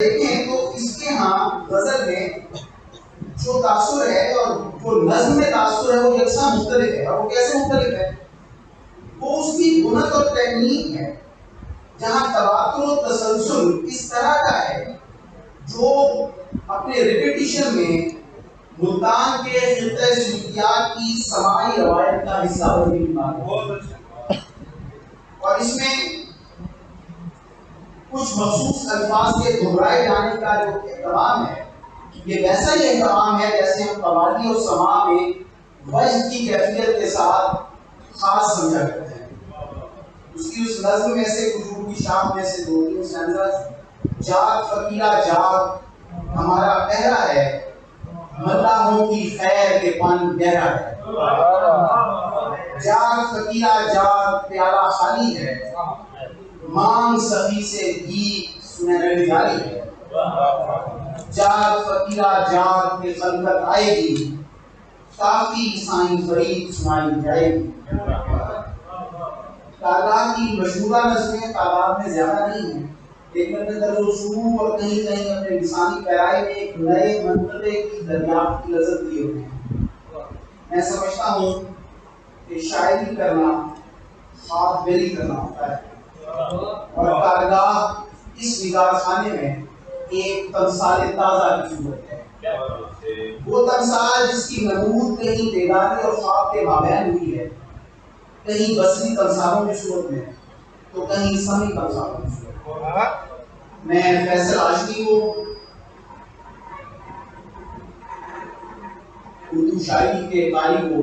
دیکھیں تو اس کے ہاں غزل میں جو تاثر ہے اور جو نظم میں تاثر ہے وہ یکساں مختلف ہے. اور وہ کیسے مختلف ہے؟ وہ اس کی بنت اور تکنیک ہے، جہاں تواتر و تسلسل اس طرح کا ہے جو اپنے ریپیٹیشن میں ملتان کے خطۂ سلوکیات کی سماعی روایت کا حصہ بننے کی بات ہے. اور اس میں کچھ مخصوص الفاظ کے دہرائے جانے کا جو اہتمام ہے، یہ ویسا ہی اہتمام ہے جیسے ہم قوالی اور سماع میں وجد کی کیفیت کے ساتھ خاص سمجھا کرتے ہیں. اس کی اس نظم میں سے کچھ کی شام میں سے دو تین سینٹنس: جاگ فقیرہ جاگ ہمارا پہرا ہے، مداحوں کی خیر کے پانی گہرا ہے. جاگ فقیرہ جاگ پیالہ خالی ہے، مانگ سخی سے گھی سنہری جاری ہے. جاگ فقیرہ جاگ کے خلقت آئے گی، کافی سائیں فرید سنائی جائے گی. کارگاہ کی مشہورہ نظمیں تعداد میں زیادہ نہیں ہیں، لیکن اپنے طرز و اسلوب اور کہیں کہیں اپنے لسانی پیرائی میں ایک نئے منطقے کی دریافت کی لذت لیے ہوئے ہیں. میں سمجھتا ہوں کہ شاعری کرنا خواب بری کرنا ہوتا ہے، اور کارگاہ اس نگار خانے میں ایک تمثال تازہ کی صورت ہے. وہ تمثال جس کی نمود کہیں بیداری اور خواب کے مابین ہوئی ہے، کہیں بصری تمثالوں کی صورت میں تو کہیں سمی تمثالوں کی صورت میں. میں فیصل عاشقی کو، اردو شاعری کے قاری کو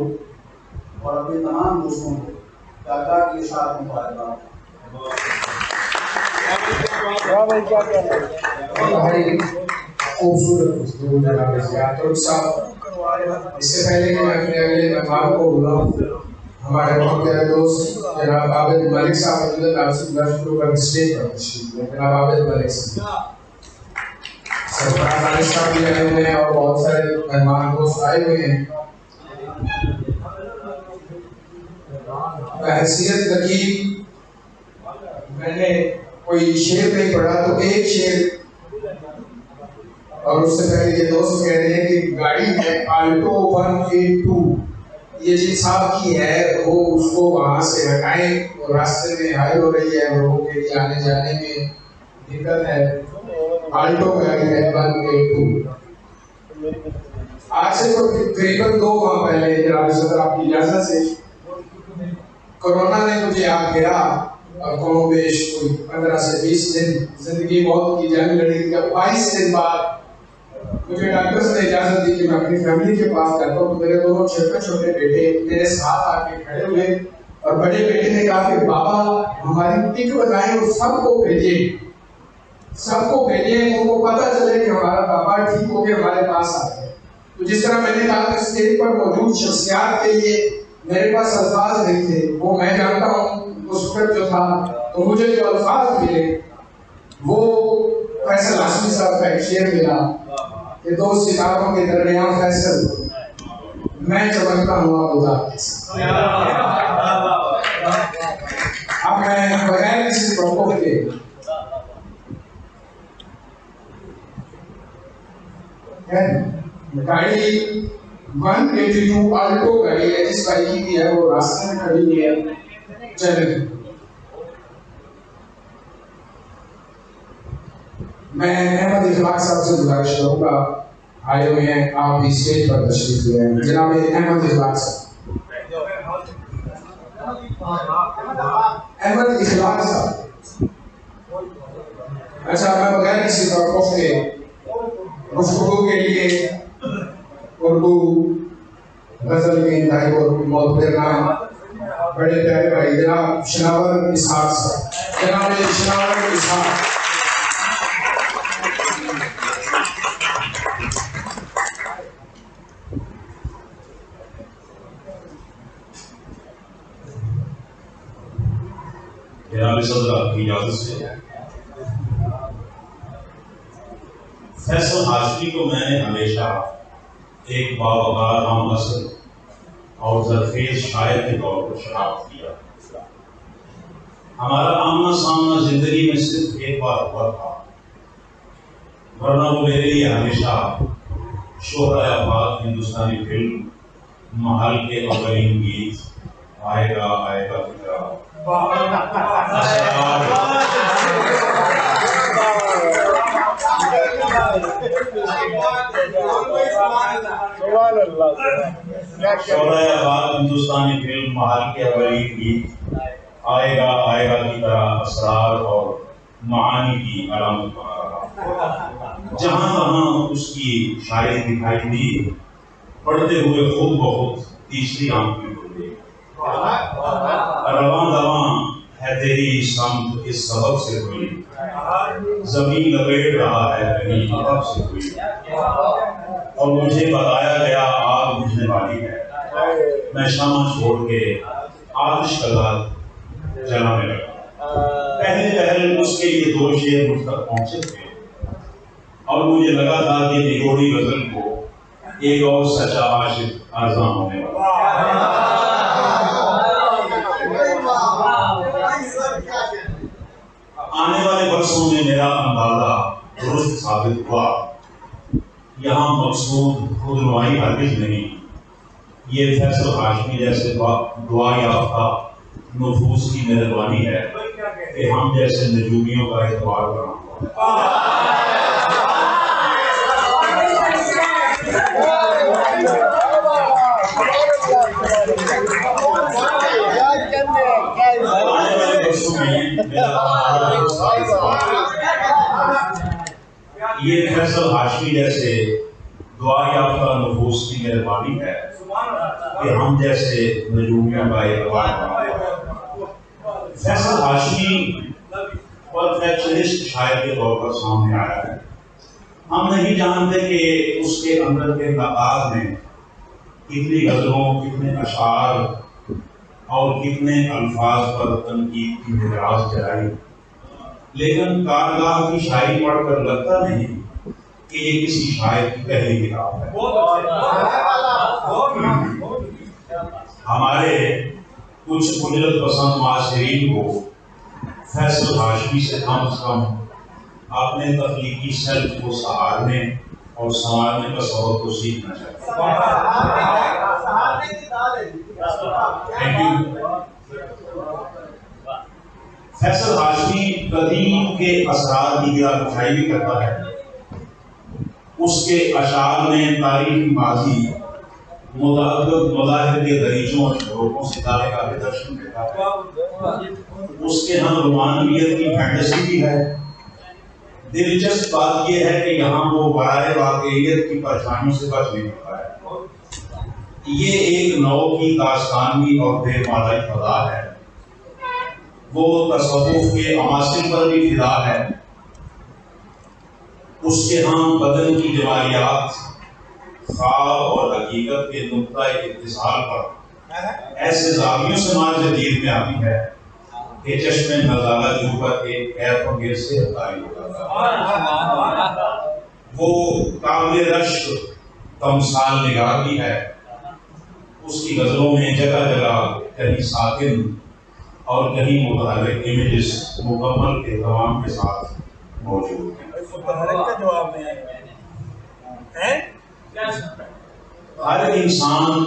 اور اپنے تمام دوستوں کو کارگاہ کے ساتھ مبارکباد. خوبصورت گفتگو جناب زیاد ترک صاحب. اس سے پہلے کہ میں اپنے اگلے مہمان کو بلاؤں، ہمارے بہت پیارے دوست جناب عابد ملک صاحب حضرت آپ سے گفتگو کا اسٹیج پر تشریف لیں. جناب عابد ملک صاحب، سرفراز ملک صاحب بھی آئے ہوئے ہیں اور بہت سارے مہمان دوست آئے ہوئے ہیں. بحیثیت لکیر میں نے کوئی شعر نہیں پڑھا تو ایک شعر، اور اس سے پہلے یہ دوست کہہ رہے ہیں کہ گاڑی ہے آلٹو 182، یہ جن صاحب کی ہے وہ اس کو وہاں سے ہٹائیں، اور راستے میں ہائی ہو رہی ہے، لوگوں کے لیے آنے جانے میں دقت ہے. آلٹو گاڑی ہے 182. آج سے تقریباً 2 ماہ پہلے جناب صدر آپ کی اجازت سے کورونا نے مجھے آ گھیرا، اور کم و بیش کوئی 15 سے 20 دن زندگی موت کی جنگ لڑی. جب 22 دن بعد مجھے ڈاکٹرز نے اجازت دی کہ میں اپنی فیملی کے پاس جاتا ہوں، تو میرے دونوں چھوٹے چھوٹے بیٹے میرے ساتھ آ کے کھڑے ہوئے، اور بڑے بیٹے نے کہا کہ بابا ہماری ٹک بنائیں اور سب کو بھیجیں، سب کو بھیجیں، ان کو پتہ چلے کہ ہمارا بابا ٹھیک ہو کے ہمارے پاس آ گئے. تو جس طرح میں نے کہا کہ اسٹیج پر موجود شخصیات کے لیے میرے پاس الفاظ نہیں تھے، وہ میں جانتا ہوں اس وقت جو تھا، تو مجھے جو الفاظ ملے وہ فیصل عاشقی صاحب کا ایک شعر ملا کہ 2 ستاروں کے درمیان فیصل میں چمکتا ہوا گزار کے ساتھ. اب میں بغیر کسی توقف کے گاڑی 182 آلٹو گاڑی ہے جس بائکی کی ہے، وہ راستے میں کھڑی ہے، چلے. میں احمد اخلاق صاحب سے گزارش کروں گا، آئے ہوئے ہیں، آپ بھی اسٹیج پر تشریف لے آئیں. جناب احمد اخلاق صاحب. احمد اخلاق صاحب. اچھا، میں بغیر کسی توقف کے گفتگو کے لیے اردو غزل کے انتہائی اور محترم بڑے پیارے بھائی جناب شناور اسحاق صاحب. جناب شناور اسحاق. جناب صدر آپ کی اجازت سے فیصل عاشقی کو میں نے ہمیشہ ایک باوقار ہم نسل اور زرخیز شاعر کے طور پر شناخت کیا. ہمارا آمنا سامنا زندگی میں صرف ایک بار ہوا تھا، ورنہ وہ میرے لیے ہمیشہ شہرۂ آفاق ہندوستانی فلم محل کے اولین گیت آئے گا کی طرح شہرۂ آفاق ہندوستانی فلم محل کے اولین گیت آئے گا کی طرح اسرار اور معانی کی علامت بنا رہا. جہاں تہاں اس کی شاعری دکھائی دی، پڑھتے ہوئے خود بخود تیسری آنکھ میں کھل گئی. رواں دواں ہے تیری سمت اس سبب سے ہوئی، زمین لپیٹ رہا ہے کہیں ادب سے ہوئی، اور مجھے بتایا گیا آگ بجھنے والی ہے، میں شمع چھوڑ کے آتش کا ذات جلانے لگا. پہلے اس کے یہ دو شعر مجھ تک پہنچے تھے اور مجھے لگا تھا کہ نگوڑی غزل کو ایک اور سچا عاشق آزاں ہونے والا. آنے والے برسوں میں میرا اندازہ درست ثابت ہوا. یہاں مقصود خود نمائی ہرگز نہیں، یہ فیصل ہاشمی جیسے دعا یافتہ نفوس کی مہربانی ہے کہ ہم جیسے نجومیوں کا اعتبار بنا ہوا ہے. یہ فیصل ہاشمی جیسے دعا یافتہ نفوس کی مہربانی ہے کہ ہم جیسے نجومیوں کا اعتبار بنا ہوا ہے. فیصل ہاشمی پرفیکشنسٹ شاعر کے طور پر سامنے آیا ہے. ہم نہیں جانتے کہ اس کے اندر کے نقاد میں کتنی غزلوں، کتنے اشعار اور کتنے الفاظ پر تنقید کی معراج چلائی، لیکن کارگاہ کی شاعری پڑھ کر لگتا نہیں کہ یہ کسی شاعر کی پہلی کتاب ہے. ہمارے کچھ اجرت پسند معاصرین کو فیصل ہاشمی سے کم از کم اپنے تخلیقی سیلف کو سہارنے اور سنوارنے کا سبق کو سیکھنا چاہیے. فیصل ہاشمی قدیم کے اسرار کی گرافائی بھی کرتا ہے. اس کے اشعار میں تاریخی ماضی، متعدد مذاہب کے دریچوں اور شعبوں سے ستارے کا بھی درشن دیتا ہے. اس کے ہم رومانویت کی فینٹیسی بھی ہے. دلچسپ بات یہ ہے کہ یہاں وہ برائے واقعیت کی پریشانیوں سے بچ نہیں پاتا ہے. یہ ایک نو کی داستانی اور بے معنی فضا ہے. وہ تصوف کے عماصل پر بھی فدا ہے. اس کے ہاں بدن کی جمالیات، خواب اور حقیقت کے نقطۂ اتصال پر ایسے زاویوں سے مار جدید میں آتی ہے کہ چشم نظارہ جو پر ایک غیر و غیر سے طاری ہو جاتا ہے. وہ قابل رشک تمثال نگار بھی ہے. اس کی غزلوں میں جگہ جگہ کہیں ساکن اور کہیں متحرک امیجز مکمل اہتمام کے ساتھ موجود ہیں. ہر انسان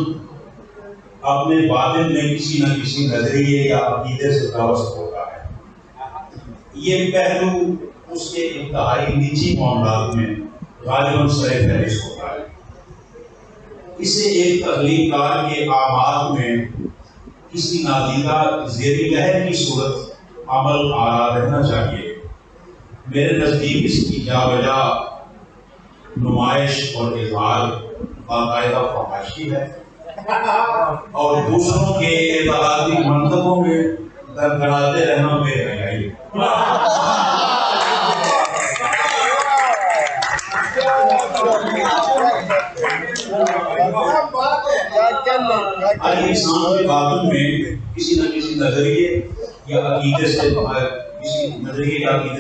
اپنے باطن میں کسی نہ کسی نظریے یا عقیدے سے وابستہ ہوتا ہے. یہ پہلو اس کے انتہائی نجی معاملات میں غالباً سر فہرست ہوتا ہے. اسے ایک تخلیق کار کے آغاز میں کسی نادیدہ زیری لہر کی صورت عمل آرا رہنا چاہیے. میرے نزدیک اس کی جا بجا نمائش اور اظہار باقاعدہ فحاشی ہے اور دوسروں کے اعتقادی منطقوں میں دردراتے رہنا بے حیائی. ہر انسان کے باطن میں کسی نہ کسی نظریے یا عقیدے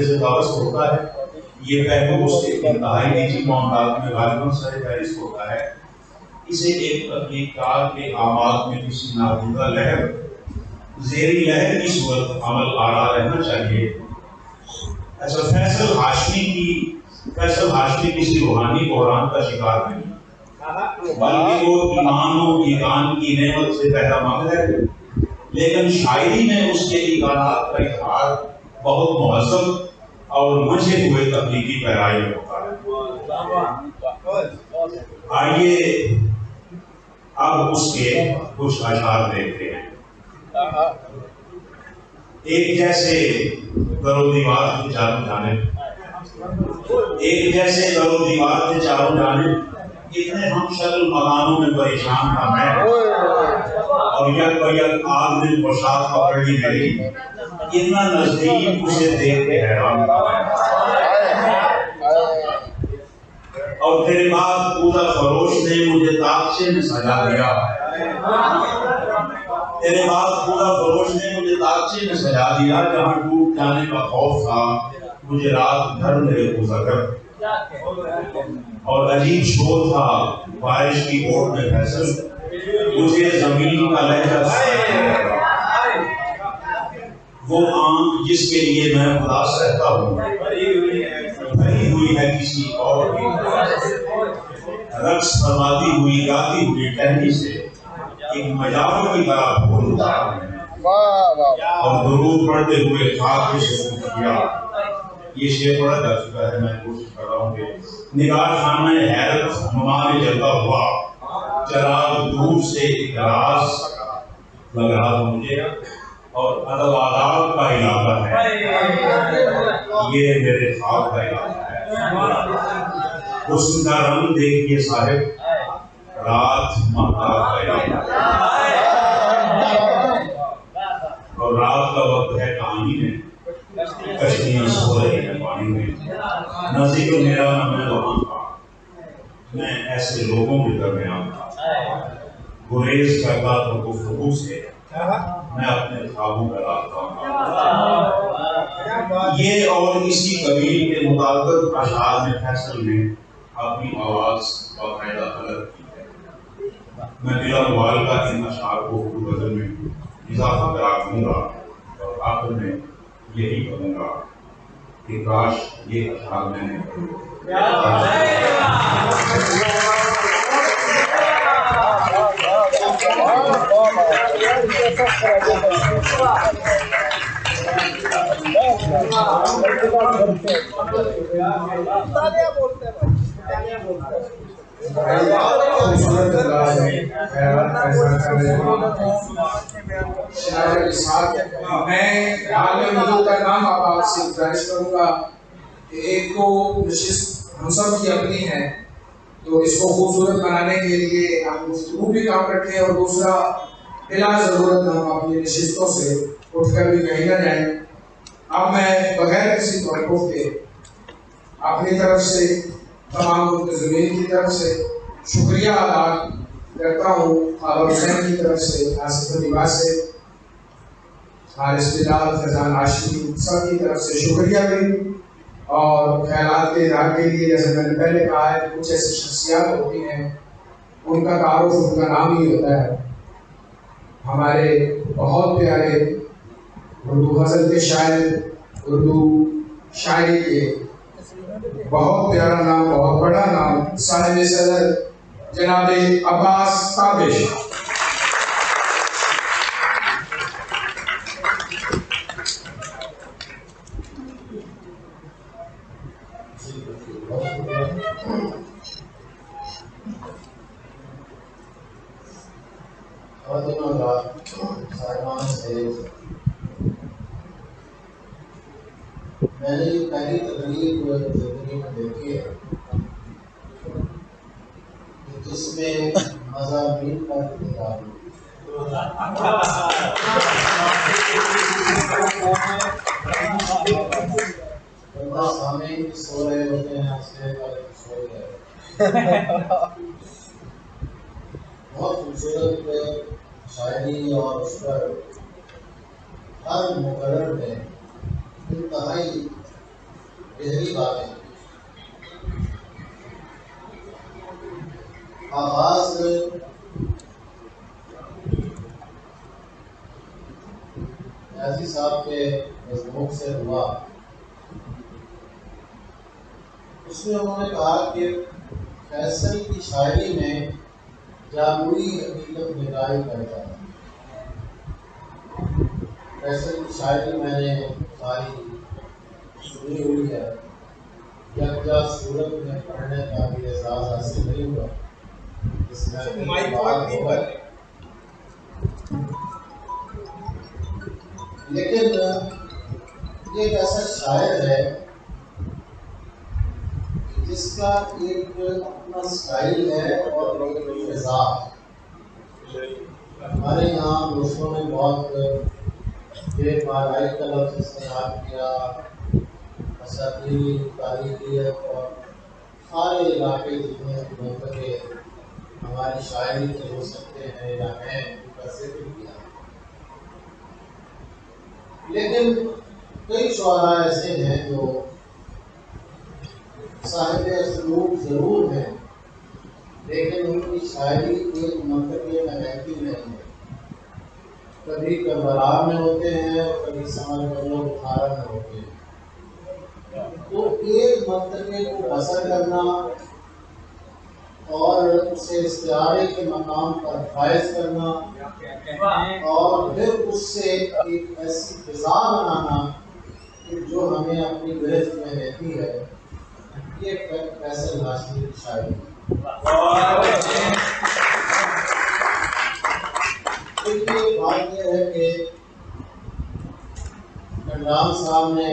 سے وابستہ ہوتا ہے. یہ پہلو اس کے انتہائی نجی معاملات میں غالباً سر فہرست ہوتا ہے. اسے ایک تخلیق کار کے آماد میں کسی نادیدہ لہر زیری لہر کی صورت عمل آرا رہنا چاہیے. ایسا فیصل ہاشمی کی فیصل ہاشمی کسی روحانی بحران کا شکار نہیں، بلکہ وہ ایمان و ایمان کی نعمت سے بہرہ مند ہے، لیکن شاعری میں اس کے ایمانات کا اظہار بہت مہذب اور منجھے ہوئے تخلیقی گہرائی میں ہوتا ہے۔ آئیے اب اس کے کچھ اشعار دیکھتے ہیں۔ ایک جیسے در و دیوار کے چاروں جانب، ایک جیسے در و دیوار کے چاروں جانب، اتنے ہم شکل مکانوں میں پریشان تھا میں، اور یک بیک آگ میں پوشاک پکڑی میری، اتنا نزدیک اسے دیکھ کے حیران تھا میں۔ اور تیرے بعد پودا فروش نے مجھے تاکچے میں سجا دیا، تیرے بعد پودا فروش نے مجھے تاکچے میں سجا دیا، جہاں ٹوٹ جانے کا خوف تھا مجھے رات بھر میرے گزر، اور عجیب شور تھا بارش کی اوٹ میں فیصل، مجھے زمین کا لہجہ سنائی دے رہا، وہ آنکھ جس کے لیے میں اداس رہتا ہوں بھری ہوئی ہے کسی اور کی رقص فرماتی ہوئی گاتی ہوئی ٹہنی سے ایک مجاور کی طرح بھول اتارا میں نے، اور درود پڑھتے ہوئے خاک سے منہ کیا۔ یہ شعر پڑھا جا چکا ہے، میں کوشش کر رہا ہوں کہ نگاہ خانہ حیرت ہما میں جلتا ہوا چراغ دور سے ایک راز لگ رہا تھا مجھے، اور ادب آداب کا علاقہ ہے یہ میرے خواب کا علاقہ ہے، حسن کا رنگ دیکھیے صاحب رات مہتاب کا علاقہ ہے، اور رات کا وقت ہے کہانی میں کشتیاں سو رہی ہیں پانی میں، نہ ذکر میرا نہ میں وہاں تھا، میں ایسے لوگوں کے درمیان تھا، گریز کرتا تو گفتگو سے میں اپنے خوابوں کا رابطہ ہوں۔ یہ اور اسی قبیل کے متعدد اشعار میں فیصل نے اپنی آواز باقاعدہ الگ کی ہے۔ میں بلا مبالغہ ان اشعار کو اردو غزل میں اضافہ کرا دوں گا، اور آخر میں یہی کہوں گا کہ کاش یہ اشعار میں نے میں حال میں موجود کا نام آپ سے گزارش کروں گا کہ ایک تو نشست ہم سب کی اپنی ہے، تو اس کو خوبصورت بنانے کے لیے ہم گفتگو بھی کام رکھیں، اور دوسرا بلا ضرورت ہم اپنی نشستوں سے اٹھ کر بھی کہیں نہ جائیں۔ اب میں بغیر کسی توقف کے اپنی طرف سے تمام منتظمین کی طرف سے شکریہ ادا کرتا ہوں، خالد حسین کی طرف سے، آصف ادیبہ سے، حارث بلال، فیضان ہاشمی، سب کی طرف سے شکریہ بھی، اور خیالات کے اظہار کے لیے جیسے میں نے پہلے کہا ہے کہ کچھ ایسی شخصیات ہوتی ہیں ان کا تعارف ان کا نام ہی ہوتا ہے۔ ہمارے بہت پیارے اردو غزل کے شاعر، اردو شاعری کے بہت پیارا نام، بہت بڑا نام، صاحب صدر جناب عباس تابش۔ میں نے یہ پہلی تقریب زندگی میں دیکھی ہے جس میں مضامین پر کتاب بندہ سامعین سو رہے ہوتے ہیں، اسے سو گئے۔ بہت خوبصورت شاعری، اور اس پر ہر مقرر میں انتہائی گہری باتیں۔ آغاز نیازی صاحب کے مضمون سے ہوا، اس میں انہوں نے کہا کہ فیصل کی شاعری میں جادوئی حقیقت نگاری کرتا ہے. فیصل کی شاعری میں نے ساری سنی ہوئی ہے. یکجا صورت میں پڑھنے کا بھی اعزاز حاصل نہیں ہوا. اس میں لیکن یہ ایک ایسا شاعر ہے جس کا ایک اپنا اسٹائل ہے اور ایک فضا. ہمارے یہاں دوستوں نے بہت بے معنائی کا لفظ استعمال کیا. اساتذی تاریخیت اور سارے علاقے جتنے منطقے ہماری شاعری کے ہو سکتے ہیں یا ہیں ان کا ذکر کیا. لیکن کئی شعراء ایسے ہیں جو صاحب اسلوب ضرور ہیں لیکن ان کی شاعری ایک منطقے میں رہتی نہیں ہے. کبھی کربلا میں ہوتے ہیں اور کبھی سمر و بخارا میں ہوتے ہیں. تو ایک منطقے کو بسر کرنا اور اسے استعارے کے مقام پر فائز کرنا اور پھر اس سے ایک ایسی فضا بنانا کہ جو ہمیں اپنی گرفت میں رہتی ہے، یہ فیصل ہاشمی کی شاعری ہے. دیکھیے بات یہ ہے کہ عمران صاحب نے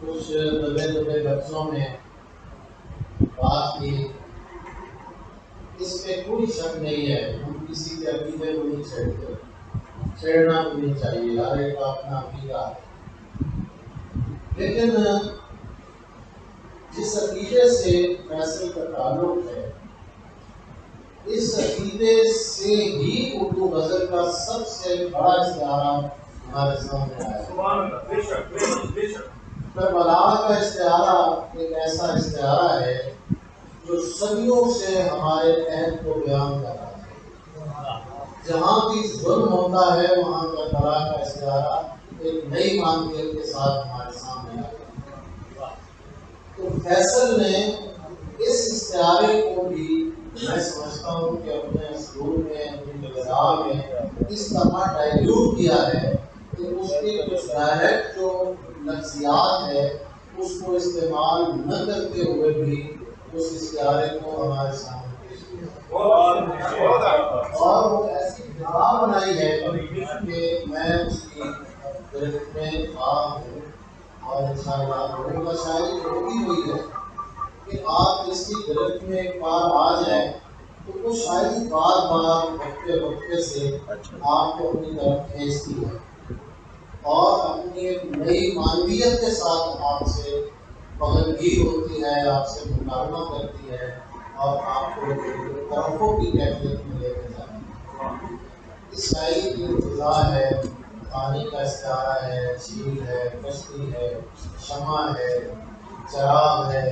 کچھ دبے دبے لفظوں میں بات کی. اس پہ کوئی شک نہیں ہے. ہم کسی کے عقیدے کو نہیں چھیڑتے، چھیڑنا بھی نہیں چاہیے. ہر ایک کا اپنا عقیدہ ہے. لیکن جس عقیدے سے فیصل کا تعلق ہے، اس عقیدے سے ہی اردو غزل کا سب سے بڑا استعارہ ہمارے سامنے آیا. کربلا کا استعارہ ایک ایسا استعارہ ہے جو صدیوں سے ہمارے عہد کو بیان کر رہا ہے. جہاں بھی ظلم ہوتا ہے وہاں کربلا کا استعارہ ایک نئی مانویت کے ساتھ ہمارے سامنے آیا. تو فیصل نے اس استعارے کو بھی میں سمجھتا ہوں کہ اپنے اسلوب میں اپنی غزا میں اس طرح ڈائلیوٹ کیا ہے کہ اس کی کچھ ڈائریکٹ جو لفظیات ہے اس کو استعمال نہ کرتے ہوئے بھی اس استعارے کو ہمارے سامنے پیش کیا اور وہ ایسی فضا بنائی ہے کہ میں اس کی گرفت میں ہوں. اور انشاءاللہ لوگوں کا شاعری ہوتی ہوئی ہے کہ آپ اس کی گرفت میں ایک بار آ جائیں تو وہ شاعری بار بار وقفے وقفے سے آپ کو اپنی طرف کھینچتی ہے اور اپنی ایک نئی معنویت کے ساتھ آپ سے بغلگیر ہوتی ہے، آپ سے مکالمہ کرتی ہے اور آپ کو طرفوں کی کیفیت میں لے کے جاتی ہے. اس شاعری کی فضا ہے، پانی کا استعارہ ہے، جھیل ہے، کشتی ہے، شمع ہے، چراغ ہے.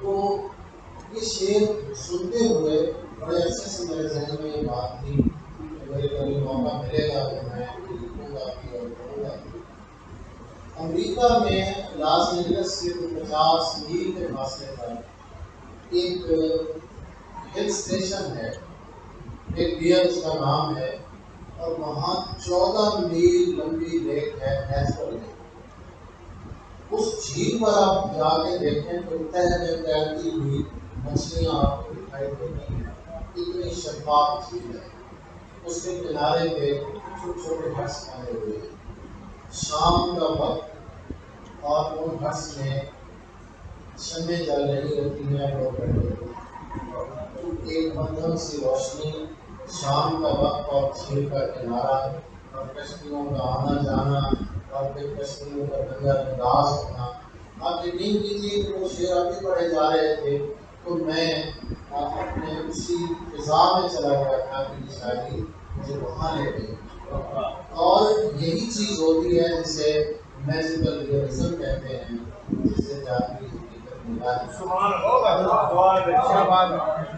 تو یہ شعر سنتے ہوئے بڑے عرصے سے میرے ذہن میں یہ بات تھی کہ مجھے کبھی موقع ملے گا تو میں لکھوں گا بھی اور پڑھوں گا بھی. امریکہ میں لاس اینجلس سے 50 میل کے فاصلے پر ایک ہل اسٹیشن ہے، ایک بیئر اس کا نام ہے، اور وہاں 14 میل لمبی لیک ہے، نیچرل لیک. اس جھیل پر آپ جا کے دیکھیں تو تہ میں تیرتی ہوئی مچھلیاں آپ کو دکھائی دیتی ہیں. اتنی شفاف جھیل ہے. اس کے کنارے پہ چھوٹے چھوٹے ہٹس بنے ہوئے ہیں. شام کا وقت اور ان ہٹس میں شمعیں جل رہی ہوتی ہیں، لوگ بیٹھے ہوتے ہیں. ایک مدھم سی روشنی، شام کا وقت اور جھیل کا کنارہ اور کشتیوں کا آنا جانا اور پھر کشتیوں کا نظر انداز ہونا. آپ یقین کیجیے کہ وہ شعر آگے پڑھے جا رہے تھے تو میں اپنے اسی فضا میں چلا گیا تھا کہ یہ شاعری مجھے وہاں لے گئی. اور یہی چیز ہوتی ہے جسے میجیکل ریئلزم کہتے ہیں، جسے جادوئی حقیقت نگاری.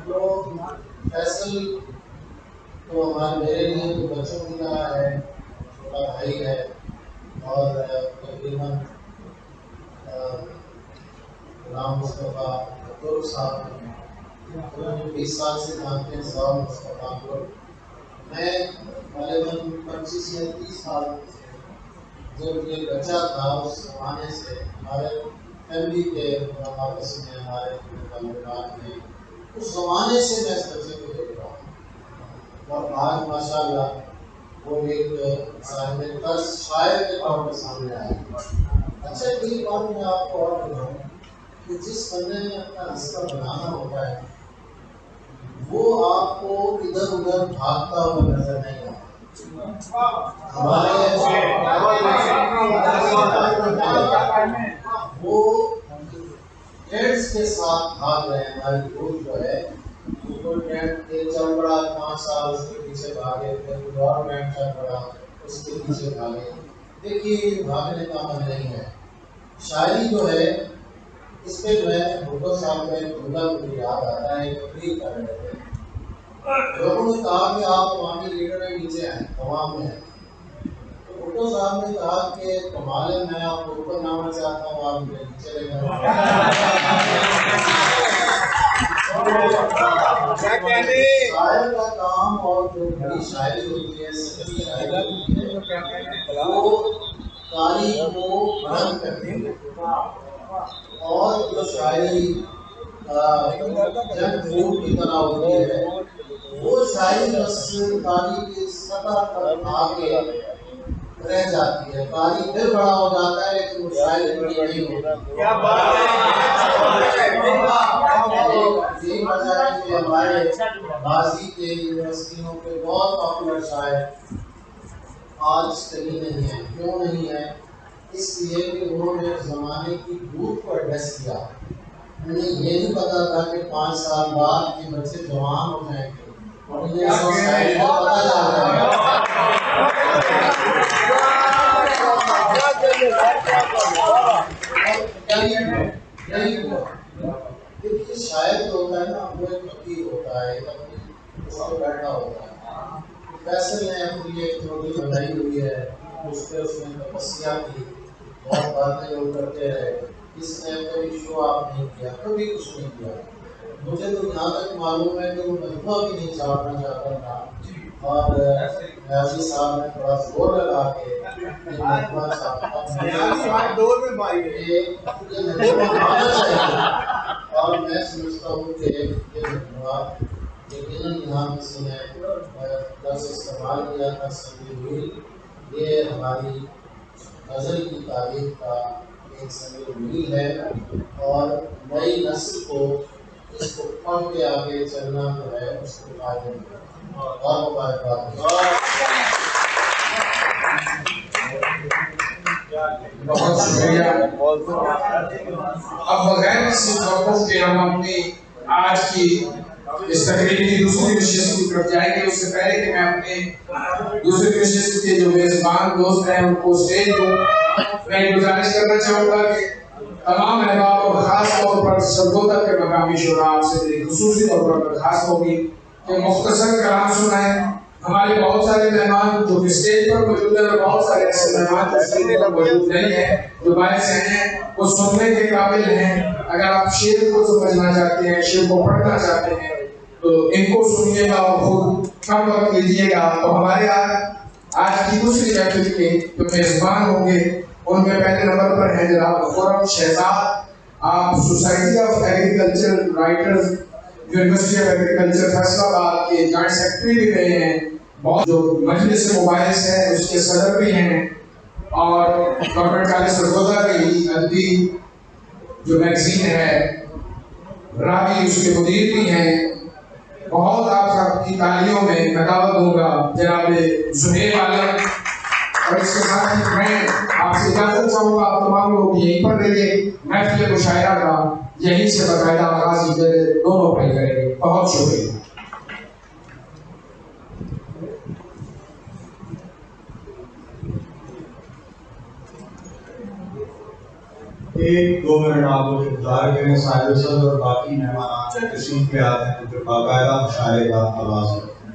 تو فیصل تو میرے لیے تو بچوں کی طرح ہے، چھوٹا بھائی ہے اور تقریباً غلام مصطفیٰ ترک صاحب ہیں، 20 سال سے جانتے ہیں صاحب مصطفیٰ کو. میں غالباً 25 یا 30 سال سے جب یہ بچہ تھا اس زمانے سے ہمارے فیملی کے آپس میں ہمارے تعلقات میں اس زمانے سے میں اس بچے کو دیکھ رہا ہوں، اور آج ماشاء اللہ وہ ایک صاحب طرز شاعر کے طور پر سامنے آیا. اچھا ایک بات میں آپ کو اور بتاؤں کہ جس بندے نے اپنا رشتہ بنانا ہوتا ہے وہ آپ کو ادھر ادھر بھاگتا ہوا نظر نہیں آتا. وہ فرینڈس کے ساتھ بھاگ رہے ہیں. ہماری گروپ جو ہے وہ فرینڈ کے چل پڑا 5 سال اس کے پیچھے بھاگے، پھر گورنمنٹ چل پڑا اس کے پیچھے بھاگے. دیکھیے بھاگنے کا عمل نہیں ہے. شاعری جو ہے اس پہ جو ہے بھٹو صاحب کا ایک جملہ مجھے یاد آتا ہے. ایک تقریر کر رہے تھے، لوگوں نے کہا کہ آپ عوامی لیڈر میں نیچے ہیں، عوام میں ہیں. تو بھٹو صاحب نے کہا کہ کمال ہے، میں آپ کو اوپر لانا چاہتا ہوں، آپ مجھے نیچے لے کر. شاعر کا کام اور جو بڑی شاعری ہوتی ہے سچی شاعری ہوتی ہے وہ تاریخ کو بلند کرتی ہے، اور جو شاعری جنگ فوڈ کی طرح ہوتی ہے وہ شاعری بس تاریخ کی سطح پر آگے رہ جاتی ہے. تاریخ پھر بڑا ہو جاتا ہے لیکن وہ شاعری بڑی نہیں ہوتی. یہی وجہ ہے کہ ہمارے ماضی کے یونیورسٹیوں کے بہت پاپولر شاعر آج کہیں نہیں ہیں. کیوں نہیں ہے؟ اس لیے کہ انہوں نے زمانے کی دھوپ کو ایڈریس کیا. انہیں یہ نہیں پتا تھا کہ 5 سال بعد یہ بچے جوان ہو جائیں گے اور انہیں اس وقت شاعری کا پتہ چل جائے گا. یہی ہوا. دیکھیے شاعر جو ہوتا ہے نا وہ ایک فقیر ہوتا ہے، ایک اپنی اس پہ بیٹھا ہوتا ہے. فیصل نے اپنی ایک تھوڑی بنائی ہوئی ہے، اس پہ اس نے تپسیا کی، بہت باتیں وہ کرتے رہے. اس نے کبھی شو آف نہیں کیا، کبھی کچھ نہیں کیا. مجھے تو جہاں تک معلوم ہے کہ وہ مجموعہ بھی نہیں چھاپنا چاہتا تھا، اور نیازی صاحب نے تھوڑا زور لگا کے یہ مجموعہ چھاپا. یہ مجموعہ آنا چاہیے، اور میں سمجھتا ہوں کہ یہ مجموعہ یقیناً یہاں کسی نے لفظ استعمال کیا تھا سنگی. یہ ہماری غزل کی تاریخ کا ایک سنگی ہے، اور نئی نسل کو اس کو پڑھ کے آگے چلنا جو ہے اس کو فائدہ ملے. اور مبارکباد. بہت شکریہ. اب بغیر کسی توقف کے ہم اپنی آج کی اس تقریب کی دوسری نشست کی طرف جائیں گے. اس سے پہلے کہ میں اپنے دوسری نشست کے جو میزبان دوست ہیں ان کو اسٹیج دوں، میں یہ گزارش کرنا چاہوں گا کہ تمام احباب اور خاص طور پر سرگودا کے مقامی شعراء آپ سے میری خصوصی طور پر درخواست ہوگی کہ مختصر کلام سنائیں. ہمارے بہت سارے مہمان جو اسٹیج پر موجود ہیں اور بہت سارے ایسے مہمان جو اسٹیج پر موجود نہیں ہیں جو باہر سے ہیں، وہ سننے کے قابل ہیں. اگر آپ شعر کو سمجھنا چاہتے ہیں، شعر کو پڑھنا چاہتے ہیں تو ان کو سنیے گا اور خود کم وقت لیجیے گا. تو ہمارے آج کی دوسری محفل کے جو میزبان ہوں گے ان میں پہلے نمبر پر ہیں جناب خرم شہزاد. آپ society of agriculture writers university of agriculture Faisal آباد کے جوائنٹ سیکرٹری بھی رہے ہیں، بہت جو مجلس مباحث ہے اس کے صدر بھی ہیں، اور گورنمنٹ کالج سرگودا کی ادبی جو میگزین ہے راوی اس کے مدیر بھی ہیں. بہت آپ سب کی تالیوں میں میں دعوت دوں گا جناب زہیر عالم. اور اس کے ساتھ ہی میں آپ سے اجازت چاہوں گا، آپ تمام لوگ یہیں پر رہیے. محفل مشاعرہ کا یہیں سے باقاعدہ آغاز دونوں پہ کریں گے. بہت شکریہ. ایک دو منٹ آپ کو انتظار کریں. صاحب صدر اور باقی مہمان تشریف پہ آتے ہیں تو پھر باقاعدہ مشاعرے کا آغاز کرتے ہیں.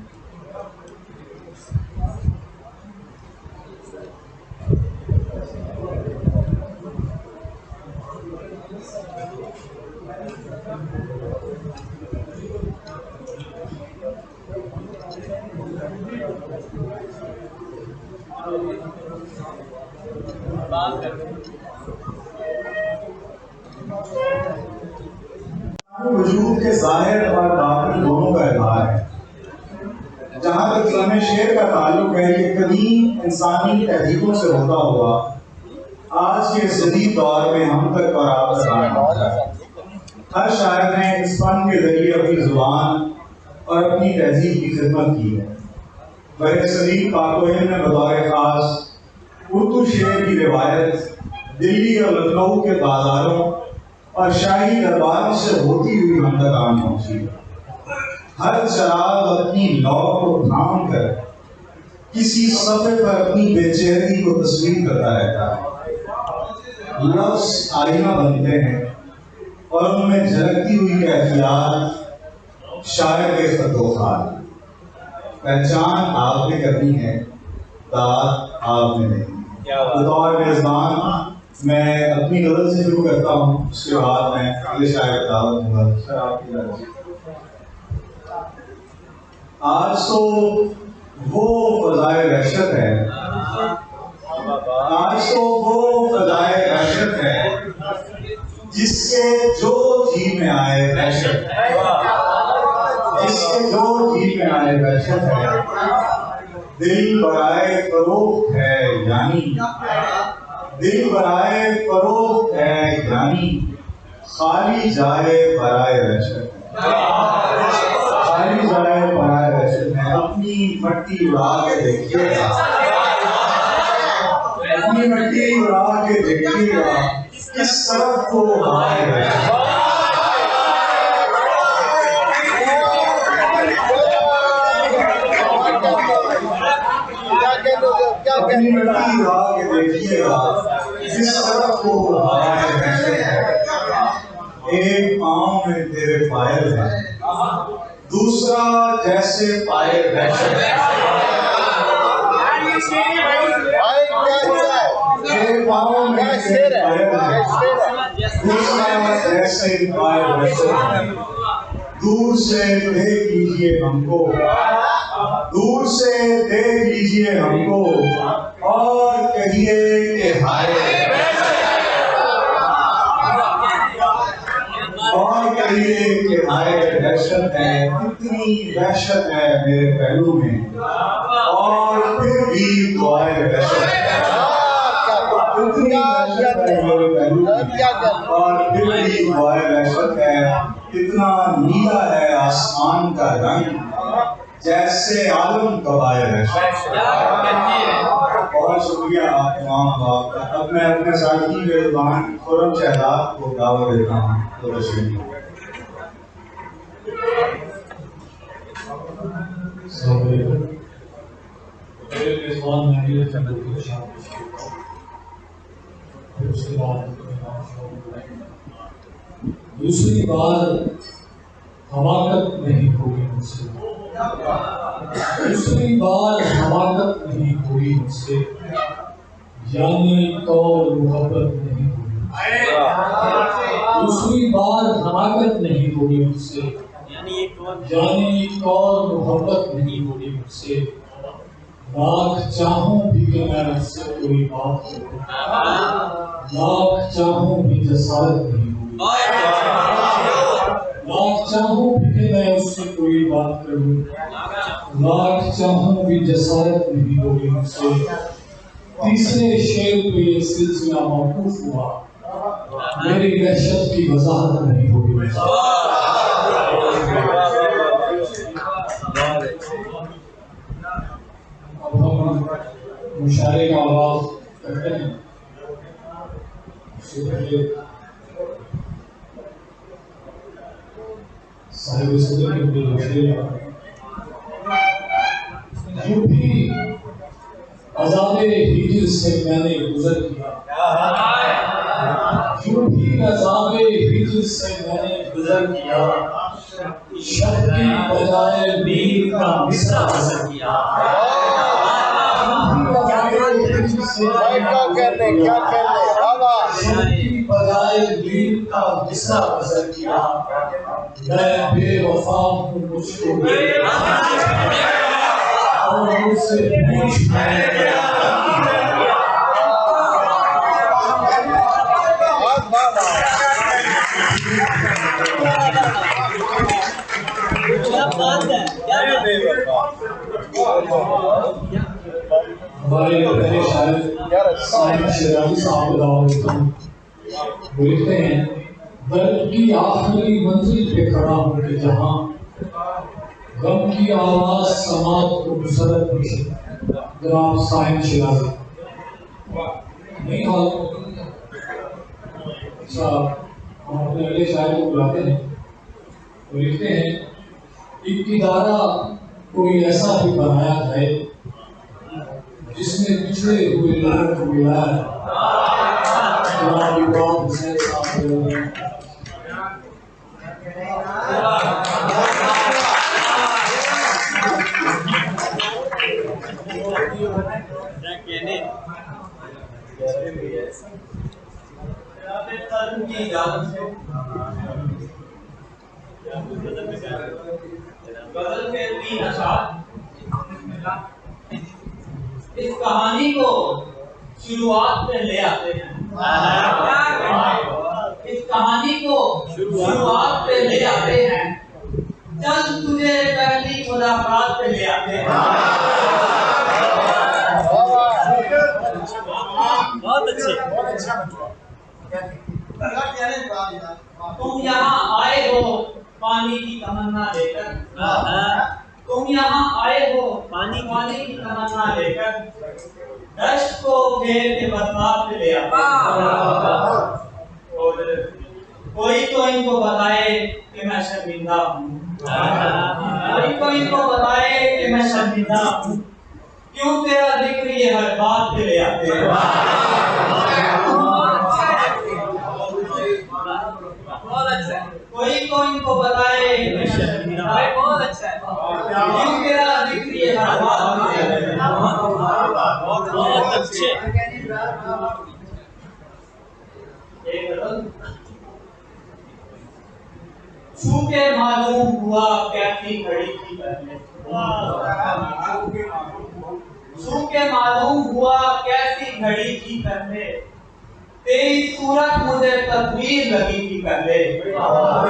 وجود کے ظاہر اور باطن دونوں کا اظہار ہے۔ جہاں تک لمحہ شعر کا تعلق ہے کہ قدیم انسانی تہذیبوں سے ہوتا ہوا آج کے جدید دور میں ہم تک اور آپ تک آ پہنچا ہے۔ ہر شاعر نے اس فن کے ذریعے اپنی زبان اور اپنی تہذیب کی خدمت کی ہے۔ برِ صغیر پاک و ہند میں بطور خاص اردو شعر کی روایت دلی اور لکھنؤ کے بازاروں اور شاہی درباروں سے ہوتی ہوئی ہم تک آن پہنچی۔ ہر چراغ اپنی لو کو تھام کر کسی صفحے پر اپنی بے چینی کو تصویر کرتا رہتا ہے۔ لفظ آئینہ بنتے ہیں اور ان میں جھلکتی ہوئی کیفیات شاعر کے خط و خال۔ پہچان آپ نے کرنی ہے، داد آپ نے دینی ہے۔ بطور میزبان میں اپنی غزل سے شروع کرتا ہوں، اس کے بعد میں اگلے شاعر کو دعوت دوں گا۔ سر آپ کی طرف سے۔ آج تو وہ فضائے وحشت ہے، آج تو وہ فضائے وحشت ہے جس کے جو جی میں آئے وحشت ہے، جس کے جو جی میں آئے وحشت ہے۔ دل برائے فروخت ہے یعنی، دل برائے فروخت ہے یعنی خالی جائے برائے وحشت ہے، خالی جائے برائے وحشت ہے۔ اپنی مٹی اڑا کے دیکھیے گا، اپنی مٹی اڑا کے دیکھیے گا کس طرف کو ہائے وحشت ہے۔ اپنی مٹی اڑا کے دیکھیے گا کس طرف کو ہائے وحشت ہے۔ ایک پاؤں میں تیرے پائل ہے، دوسرا جیسے پائے وحشت ہے۔ ایک پاؤں میں تیرے پائل ہے، دوسرا جیسے پائے وحشت ہے۔ دور سے دیکھ لیجیے ہم کو، دور سے دیکھ لیجیے ہم کو اور کہیے کہ ہائے وحشت ہے، اور کہیے کہ ہائے وحشت ہے۔ کتنی وحشت ہے میرے پہلو میں اور پھر بھی دعائے وحشت ہے۔ کتنی وحشت ہے میرے پہلو میں اور پھر بھی دعائے وحشت ہے۔ کتنا نیلا ہے آسمان کا رنگ جیسے عالم کبائے وحشت ہے۔ بہت شکریہ آپ تمام آپ کا۔ اب میں اپنے ساتھی میزبان خرم شہزاد کو دعوت دیتا ہوں تو تشریف۔ السلام علیکم۔ میرے میزبان میں اس کے بعد دوسری بار حماقت نہیں ہوگی مجھ سے، دوسری بار حماقت نہیں ہوگی مجھ سے، یعنی طور محبت نہیں ہوگی، دوسری بار حماقت نہیں ہوگی مجھ سے، یعنی طور محبت نہیں ہوگی مجھ سے۔ لاکھ چاہوں بھی کہ میں اس سے کوئی بات کروں، لاکھ چاہوں بھی جسارت نہیں ہوگی، لاکھ چاہوں بھی کہ میں اس سے کوئی بات کروں، لاکھ چاہوں بھی جسارت نہیں ہوگی مجھ سے۔ تیسرے شعر پہ یہ سلسلہ موقوف ہوا، میری وحشت کی وضاحت نہیں ہوگی مجھ سے۔ اب ہم مشاعرے کا آغاز کرتے ہیں۔ اس سے پہلے صاحب صدر کے اپنے شعر یوں بھی عذاب ہجر سے میں نے گزر کیا، یوں بھی عذاب ہجر سے میں نے گزر کیا، شب کی بجائے میر کا مصرع اثر کیا۔ کیا کہنے بجائے دین کا مصرع غزل کیا، میں بے وفا ہوں مجھ کو اور مجھ سے پوچھ میں ہمارے پہلے شاعر سائن شیرازی صاحب وہ لکھتے ہیں، درد کی آخری منزل پہ کھڑا ہوں کہ جہاں غم کی آواز سماعت کو مسرت نہیں سکتا۔ جناب سائن شیرازی نہیں حال صاحب ہم اپنے اگلے شاعر کو بلاتے ہیں، وہ لکھتے ہیں، ابتدارہ کوئی ایسا بھی بنایا ہے جس نے پچھڑے ہوئے لوگوں کو ملایا ہے۔ جناب اقبال حسین صاحب غزل کے 3 اشعار اس کہانی کو شروعات پہ لے آتے ہیں، اس کہانی کو شروعات پہ لے آتے ہیں، چند تجھے پہلی ملاقات پہ لے آتے ہیں۔ بہت اچھے، تم یہاں آئے ہو پانی کی تمنا لے کر، تم یہاں آئے ہو پانی کی تمنا لے کر، دشت کو گھیر کے برسات پہ لے آتے ہیں۔ کوئی تو ان کو بتائے کہ میں شرمندہ ہوں، کوئی تو ان کو بتائے کہ میں شرمندہ ہوں، کیوں تیرا ذکر یہ ہر بات پہ لے آتے ہیں۔ کوئی تو ان کو بتائے کہ میں شرمندہ ہوں، بہت اچھا ہے، کیوں تیرا ذکر یہ ہر بات پہ لے آتے ہیں۔ بہت اچھے۔ چھو کے معلوم ہوا کیسی گھڑی تھی پہلے، چھو کے معلوم ہوا کیسی گھڑی تھی پہلے، تیری صورت مجھے تصویر لگی تھی پہلے، اور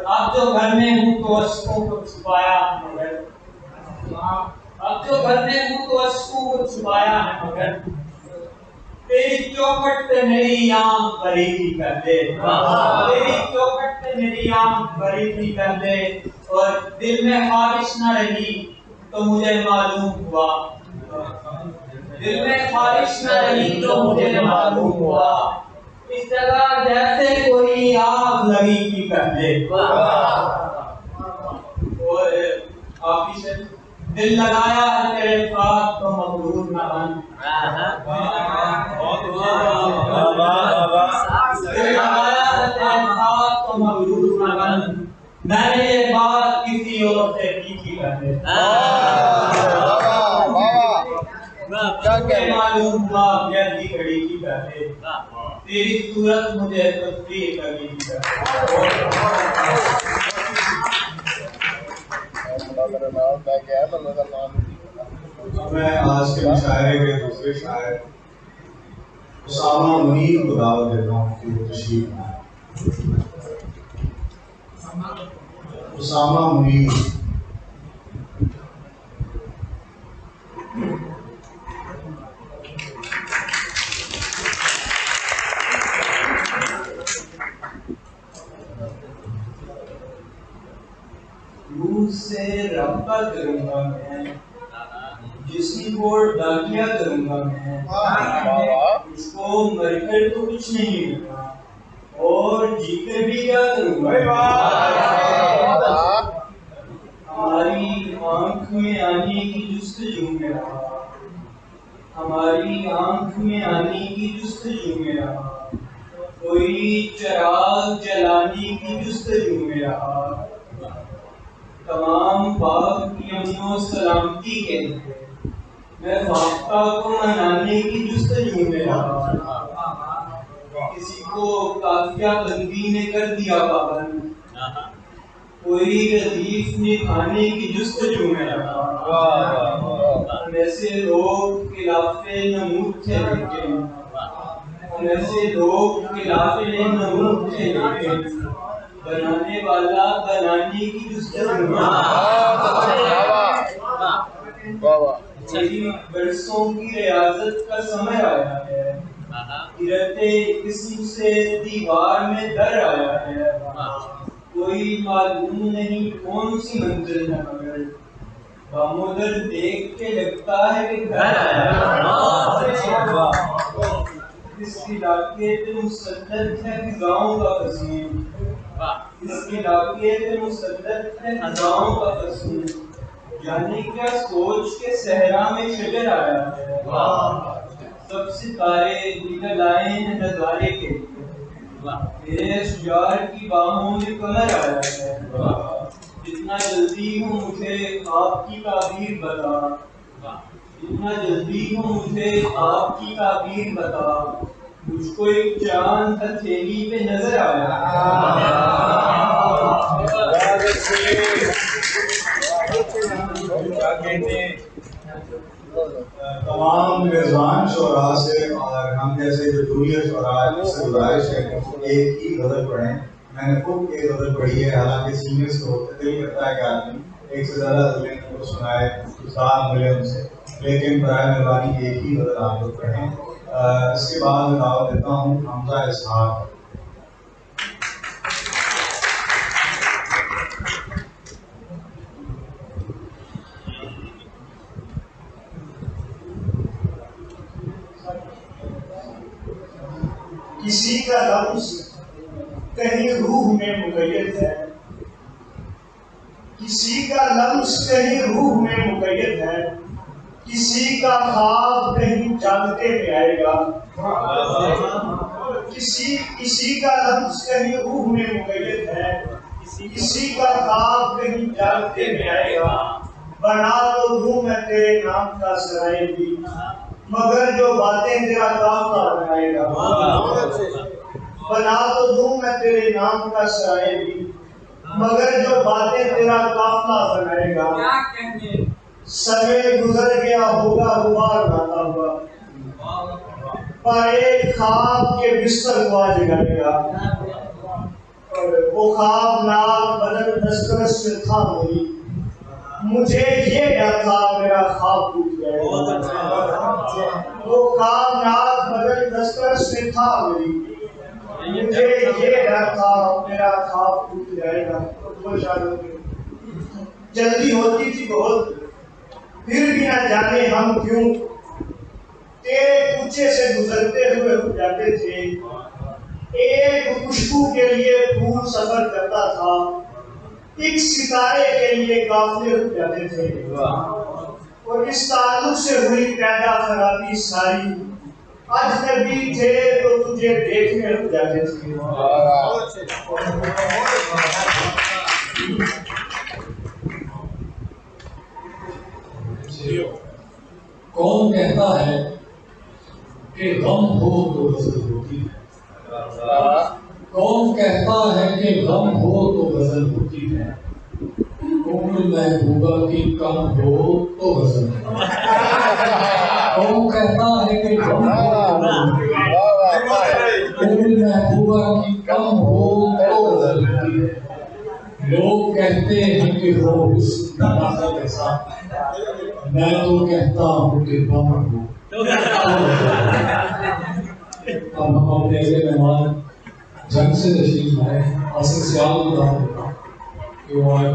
اب جو گھر میں ہوں تو اشکوں کو چھپایا ہے مگر، اب جو گھر میں ہوں تو اشکوں کو چھپایا ہے مگر، تیری چوکھٹ پہ میری آنکھ بھری تھی پہلے، تیری چوکھٹ پہ میری آنکھ بھری تھی پہلے، اور دل میں خواہش نہ رہی تو مجھے معلوم ہوا، دل میں خواہش نہ رہی تو مجھے معلوم ہوا، اس جگہ جیسے کوئی آگ لگی تھی پہلے، اور آخری شعر، دل لگایا ہے تیرے ساتھ تو مغرور نہ بن، دل لگایا ہے تیرے ساتھ تو مغرور نہ بن، میں نے یہ بات کسی اور سے کی تھی پہلے، مجھے معلوم ہوا کیسی گھڑی تھی پہلے، تیری صورت مجھے تصویر لگی تھی پہلے۔ میں آج کے مشاعرے کے دوسرے شاعر اسامہ منیر کو دعوت دیتا ہوں کہ وہ تشریف لائیں۔ اسامہ منیر روح سے رابطہ کروں گا میں، جسم کو ڈاکیا کروں گا میں، اس کو مر کر تو کچھ نہیں ہوگا اور جی کر بھی کیا کروں گا۔ ہماری آنکھ میں آنے کی جستجو میں رہا، ہماری آنکھ میں آنے کی جستجو میں رہا، کوئی چراغ جلانے کی جستجو میں رہا، تمام پاک کی امن و سلامتی کے لیے میں فاختہ کو منانے کی جستجو میں رہا، کسی کو قافیہ بندی نے کر دیا پابند، کوئی ردیف نے کھانے کی جستجو میں رہا، ویسے لوگ خلافے نمود تھے لیکن، ویسے لوگ خلافے نمود تھے لیکن، بنانے والا بنانے کی جستجو میں برسوں کی ریاضت کا سمے آیا ہے، گرتے قسم سے دیوار میں در آیا ہے، کوئی معلوم نہیں کون سی منزل ہے مگر بامودر دیکھ کے لگتا ہے کہ گھر آیا ہے، اس علاقے پہ مسلط ہے فضاؤں کا قصور، اس علاقے پہ مسلط ہے فضاؤں کا قصور، یعنی کیا سوچ کے صحرا میں شجر آیا ہے، سب ستارے نکل آئے ہیں نظارے کے لیے، میرے شجار کی باہوں میں کمر آیا ہے، جتنا جلدی ہو مجھے آپ کی تعبیر بتا، جتنا جلدی ہو مجھے آپ کی تعبیر بتا، مجھ کو ایک چاند ہتھیلی پہ نظر آیا تمام میزبان شعراء سے اور ہم جیسے جو جونیئر شعراء سے گزارش ہے کہ ایک ہی غزل پڑھیں. میں نے خود ایک غزل پڑھی ہے، حالانکہ سینئرس کو دل کرتا ہے کہ آدمی ایک سے زیادہ غزلیں ان کو سنائے، استاد ملے ان سے، لیکن برائے مہربانی ایک ہی غزل آپ لوگ پڑھیں. اس کے بعد میں دعوت دیتا ہوں حمزہ اسحاق. کسی کا لفظ کہیں روح میں مقید ہے، کسی کا لفظ کہیں روح میں مقید ہے، کسی کا خواب کہیں جاگتے میں آئے گا، کسی کا لفظ کہیں روح میں مقید ہے، کسی کا خواب کہیں جاگتے میں آئے گا. بنا تو دوں میں تیرے نام کا سرائے بھی، مگر جو باتیں تیرا قافلہ بنائے گا. بنا تو دوں میں تیرے نام کا سرائے بھی، مگر جو باتیں تیرا قافلہ بنائے گا. سمے گزر گیا ہوگا غبار اڑاتا ہوا، پر ایک خواب کے بستر کو آ جگائے گا. وہ خواب ناک بدن دسترس میں تھا میری، مجھے یہ ڈر تھا میرا خواب ٹوٹ جائے گا. وہ خواب ناک بدن دسترس میں تھا میری، مجھے یہ ڈر تھا میرا خواب ٹوٹ جائے گا. جلدی ہوتی تھی بہت، پھر بھی نہ جانے ہم کیوں تیرے کوچے سے گزرتے ہوئے رک جاتے تھے. ایک خوشبو کے لیے پھول سفر کرتا تھا، ایک ستارے کے لیے قافلے رک جاتے تھے. اور اس تعلق سے ہوئی پیدا خرابی ساری، اجنبی تھے تو تجھے دیکھنے رک جاتے تھے. کون کہتا ہے کہ غم ہو تو غزل ہوتی ہے؟ کون کہتا ہے کہ غم ہو تو غزل ہوتی ہے؟ عمر محبوبہ کی کم ہو تو غزل ہوتی ہے. کون کہتا ہے کہ غم ہو عمر محبوبہ کی کم ہو تو غزل ہوتی ہے. لوگ کہتے ہیں کہ وہ حسن ایسا، میں تو کہتا ہوں کہ غم ہو. اب ہم اپنے اگلے مہمان جنگ سے تشریف لائے، اصل سیال کو دعوت دیتا ہوں کہ وہ آئے.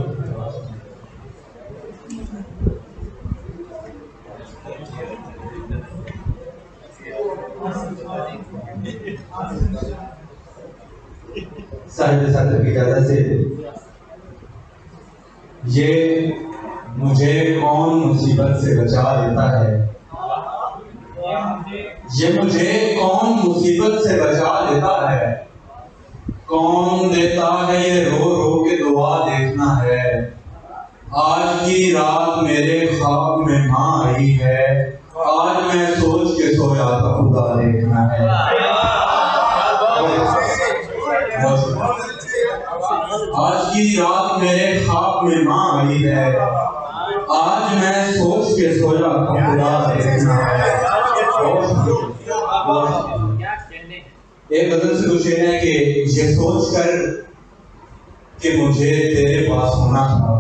صاحب صدر کی اجازت سے، یہ مجھے کون مصیبت سے بچا دیتا ہے، یہ مجھے کون مصیبت سے بچا دیتا ہے، کون دیتا ہے یہ رو رو کے دعا دیکھنا ہے. آج کی رات میرے خواب میں ماں آئی ہے، آج میں سوچ کے سویا تھا خدا دیکھنا ہے. آج کی رات میرے خواب میں ماں آئی ہے. آج میں سوچ کے سویا تھا خدا دیکھنا ہے. ایک غزل سے کچھ ہے کہ یہ سوچ کر کہ مجھے تیرے پاس ہونا تھا،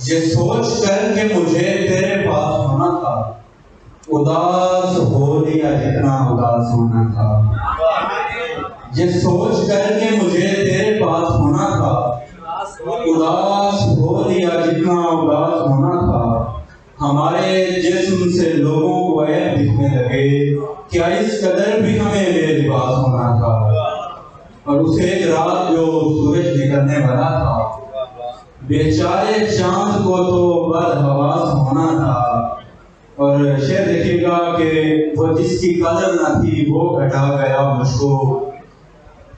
یہ سوچ کر کہ مجھے تیرے پاس ہونا تھا، اداس ہو لیا جتنا اداس ہونا تھا. یہ سوچ کر کہ مجھے تیرے پاس ہونا تھا، اداس ہو لیا جتنا اداس ہونا تھا. ہمارے جسم سے لوگوں کو عیب دکھنے لگے، کیا اس قدر بھی ہمیں بے لباس ہونا تھا. اور اس ایک رات جو سورج نکلنے والا تھا، بیچارے چاند کو تو بدحواس ہونا تھا. اور شعر دیکھیے گا کہ وہ جس کی قدر نہ تھی وہ گھٹا گیا مجھ کو،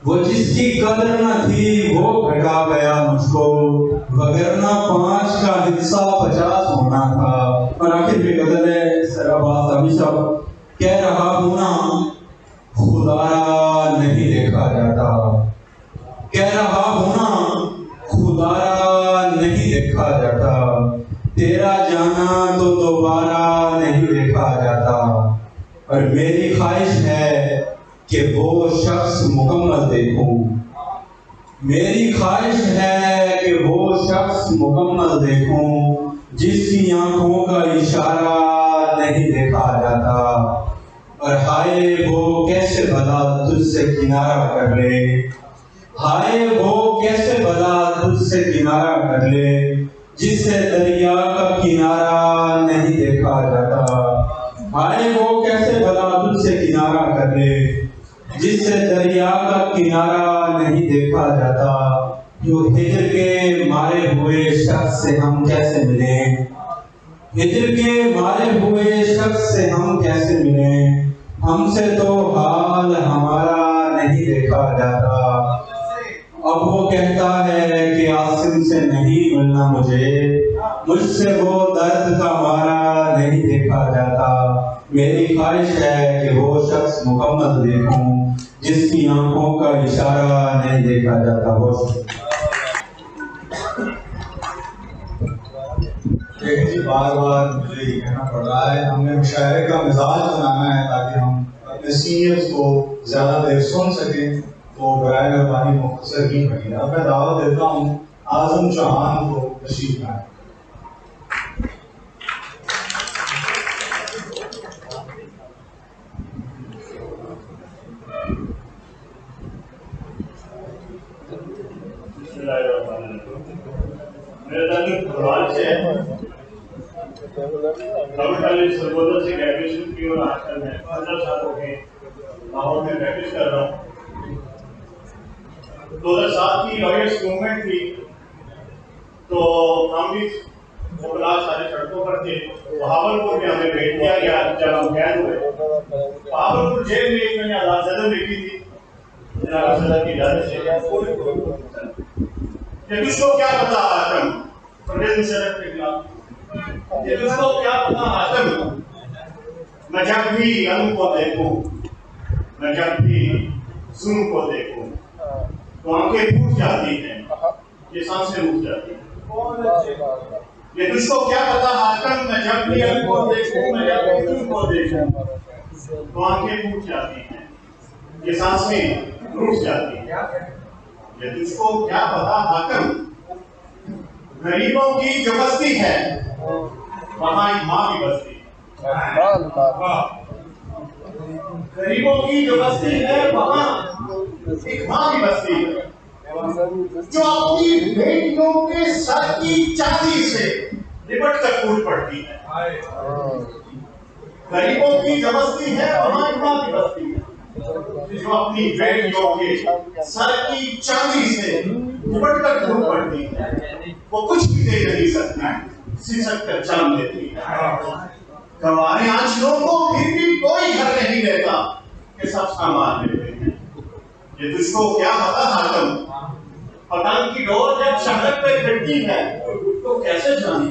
وہ جس کی قدر نہ تھی وہ گھٹا گیا مجھ کو، وگرنہ 5 کا حصہ 50 ہونا تھا. اور آخر میں غزل ہے سراباز سامی صاحب، کہہ رہا ہوں نا خدا را نہیں دیکھا جاتا، کہہ رہا ہوں نا خدا را نہیں دیکھا جاتا، تیرا جانا تو دوبارہ نہیں دیکھا جاتا. اور میری خواہش ہے کہ وہ شخص مکمل دیکھوں، میری خواہش ہے کہ وہ شخص مکمل دیکھوں جس کی آنکھوں کا اشارہ نہیں دیکھا جاتا. اور ہائے وہ کیسے بھلا تجھ سے کنارہ کر لے، ہائے وہ کیسے بھلا تجھ سے کنارہ کر لے جس سے دریا کا کنارہ نہیں دیکھا جاتا. ہائے وہ کیسے بھلا تجھ سے کنارہ کر لے جس سے دریا کا کنارہ نہیں دیکھا جاتا. جو ہجر کے مارے ہوئے شخص سے ہم کیسے ملیں، ہجر کے مارے ہوئے شخص سے ہم کیسے ملیں، ہم سے تو حال ہمارا نہیں دیکھا جاتا. اب وہ کہتا ہے کہ عاصم سے نہیں ملنا مجھے، مجھ سے وہ درد کا مارا نہیں دیکھا جاتا. میری خواہش ہے کہ وہ شخص مکمل دیکھوں جس کی آنکھوں کا اشارہ نہیں دیکھا جاتا. دیکھیں جی، بار بار مجھے یہ کہنا پڑ رہا ہے، ہم نے مشاعرے کا مزاج بنانا ہے تاکہ ہم اپنے سینئرز کو زیادہ دیر سن سکیں، تو برائے مہربانی مختصر ہی پڑھیے. اب میں دعوت دیتا ہوں اعظم چوہان کو تشریف لائیں. میرے تعلق بھوال سے ہے، کبھی سرگودا سے گریجویشن کی، اور آج کل میں 15 سال ہو گئے لاہور میں پریکٹس کر رہا ہوں. 2007 کی لائرس موومنٹ تھی تو ہم بھی مغلاق سارے سڑکوں پر تھے. بہاولپور میں ہمیں بھیج دیا گیا جب ہم قید ہوئے. بہاولپور جیل میں میں نے آزاد صدر لکھی تھی جناب صدر کی اجازت سے کہ تجھ کو کیا پتا حاتم، پرویز مشرف کے خلاف، کہ تجھ کو کیا پتا حاتم، میں جب بھی علم کو دیکھوں، میں جب بھی ظلم کو دیکھوں تو آنکھیں پھوٹ جاتی ہیں، یہ سانسیں رک جاتی ہیں. یہ تجھ کو کیا پتا حاتم، میں جب بھی علم کو دیکھوں، میں جب بھی ظلم کو دیکھوں تو آنکھیں پھوٹ جاتی ہیں، یہ سانسیں رک جاتی ہیں. یہ تجھ کو کیا پتا حاکم، غریبوں کی جو بستی ہے وہاں ایک ماں کی بستی ہے. غریبوں کی جو بستی ہے وہاں ایک ماں کی بستی ہے جو اپنی بیٹیوں کے سر کی چاندی سے لپٹ کر پھول پڑتی ہے. غریبوں کی جو بستی ہے وہاں ایک ماں کی بستی ہے جو اپنی بیٹیوں کے سر کی چاندی سے لپٹ کر پھول پڑتی ہے. وہ کچھ بھی دے نہیں سکتا، سسک کر چلم دیتی ہے. گوارے آنچلوں کو پھر بھی کوئی گھر نہیں دیتا کہ سب سامان لیتے ہیں. یہ تجھ کو کیا پتا حاتم، پتنگ کی ڈور جب شہرت پہ پھرتی ہے تو کیسے جانی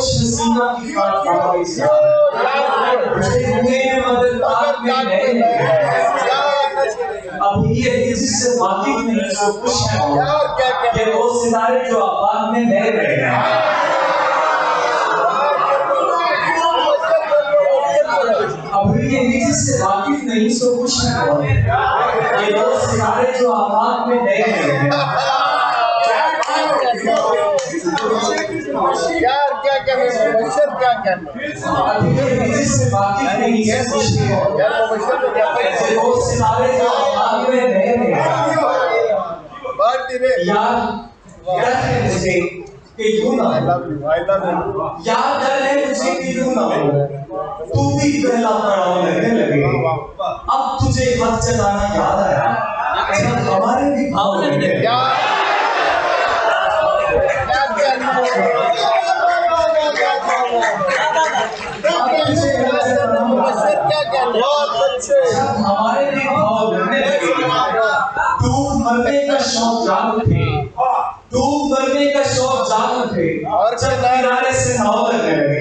خوش حسینہ کی خاطر سے مجھے مدد پاک میں نہیں اب یہ کسی سے واقف نہیں سو خوش ہے کہ وہ ستارے جو آباد میں بہ رہے ہیں اب یہ کسی سے واقف نہیں سو خوش ہے کہ وہ ستارے جو آباد میں بہ رہے ہیں یار کیا کہنے مبشر کیا کہنا ابھی یہ کسی سے واقف نہیں سو خوش ہے یار مبشر تو کیا کہ وہ ستارے جو آباد میں بہ رہے ہیں بات دینے یاد ہے مجھے کہ یوں نہ ہو یاد ہے مجھے کہ یوں نہ ہو تو بھی پہلا پڑاؤ لگنے لگے اب تجھے ہاتھ چلانا یاد آیا جب ہمارے بھی بھاؤ لگنے لگے ہمارے بھی بھاؤ لگنے لگے ڈوب مرنے کا شوق جاگ تھے ڈوب مرنے کا شوق جاگ تھے اور جب کنارے سے ناؤ لگنے لگے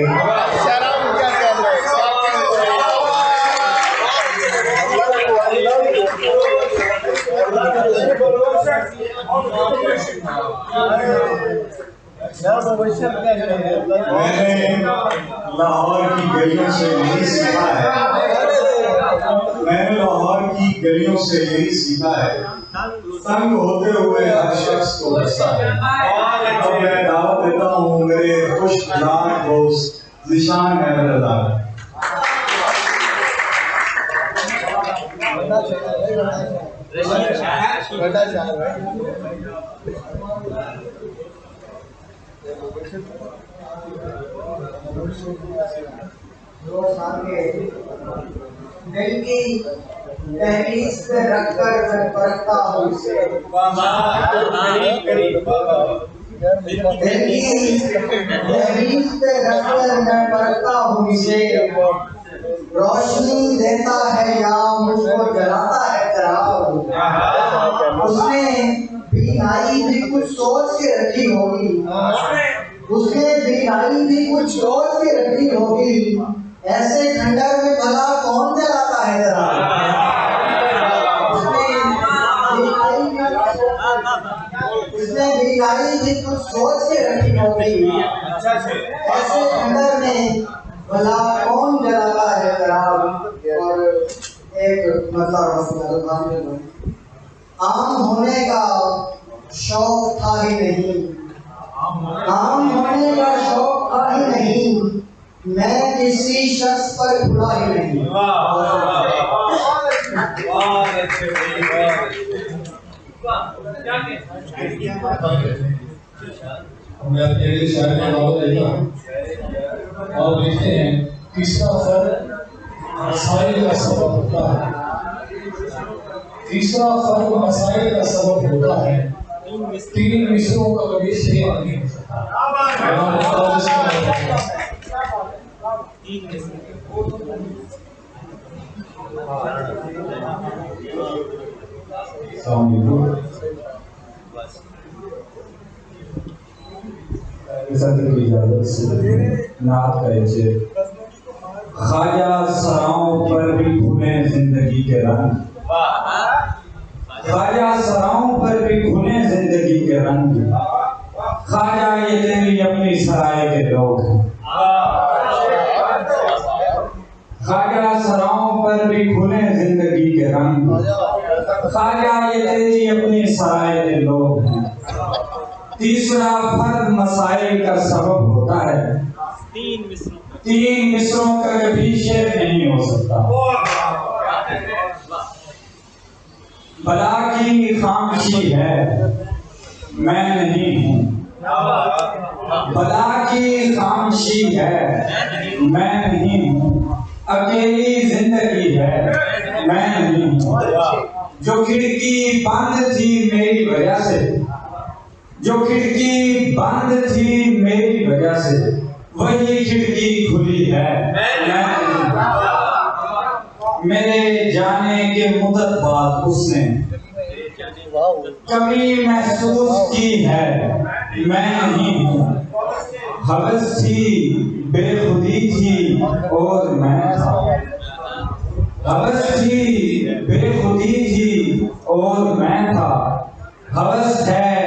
شرم کیا کہہ رہے میں نے لاہور کی گلیوں سے یہی سیکھا ہے تنگ ہوتے ہوئے ہر شخص کو ہنستا ہے اب میں دعوت دیتا ہوں میرے خوش نام دوست ذیشان احمد رضا دل کی دہلیز پہ رکھ کر میں پرکھتا ہوں اسے دہلیز پہ رکھ کر میں پرکھتا ہوں اسے روشنی دیتا ہے یا مجھ کو جلاتا ہے چراغ اس نے بینائی بھی کچھ سوچ کے رکھی ہوگی اس نے بینائی بھی کچھ سوچ کے رکھی ہوگی ایسے کھنڈر میں بھلا کون جلاتا ہے چراغ اس نے بینائی بھی کچھ سوچ کے رکھی ہوگی ایسے کھنڈر میں بھلا کون جلاتا ہے چراغ اور ایک مطلب عام ہونے کا شوق تھا ہی نہیں عام ہونے کا شوق تھا ہی نہیں میں کسی شخص پر بھلا ہی نہیں میں اپنے شاعر کا نام لیتا ہوں اور لکھتے ہیں تیسرا فرق مسائل کا سبب ہوتا ہے تیسرا فرق مسائل کا سبب ہوتا ہے تین مصروں کا کبھی شیئر نہیں ہو سکتا السلام علیکم نعت کہے خواجہ سراؤں پر بھی کھلے زندگی کے رنگ خواجہ سراؤں پر بھی کھلے زندگی کے رنگ خواجہ یہ تیری اپنی سرائے کے لوگ ہیں خواجہ سراؤں پر بھی کھلے زندگی کے رنگ خواجہ یہ تیری اپنی سرائے کے لوگ ہیں تیسرا فرد مسائل کا سبب ہوتا ہے تین مصروں کا کبھی شعر نہیں ہو سکتا بلا کی خاموشی ہے میں نہیں ہوں بلا کی خاموشی ہے میں نہیں ہوں اکیلی زندگی ہے میں نہیں ہوں جو کھڑکی بند تھی میری وجہ سے جو کھڑکی بند تھی میری وجہ سے وہی کھڑکی کھلی ہے میرے جانے کے مدت بعد اس نے کمی محسوس کی ہے میں نہیں ہوں ہوس تھی بے خودی تھی اور میں تھا، ہوس تھی بے خودی تھی اور میں تھا، ہوس ہے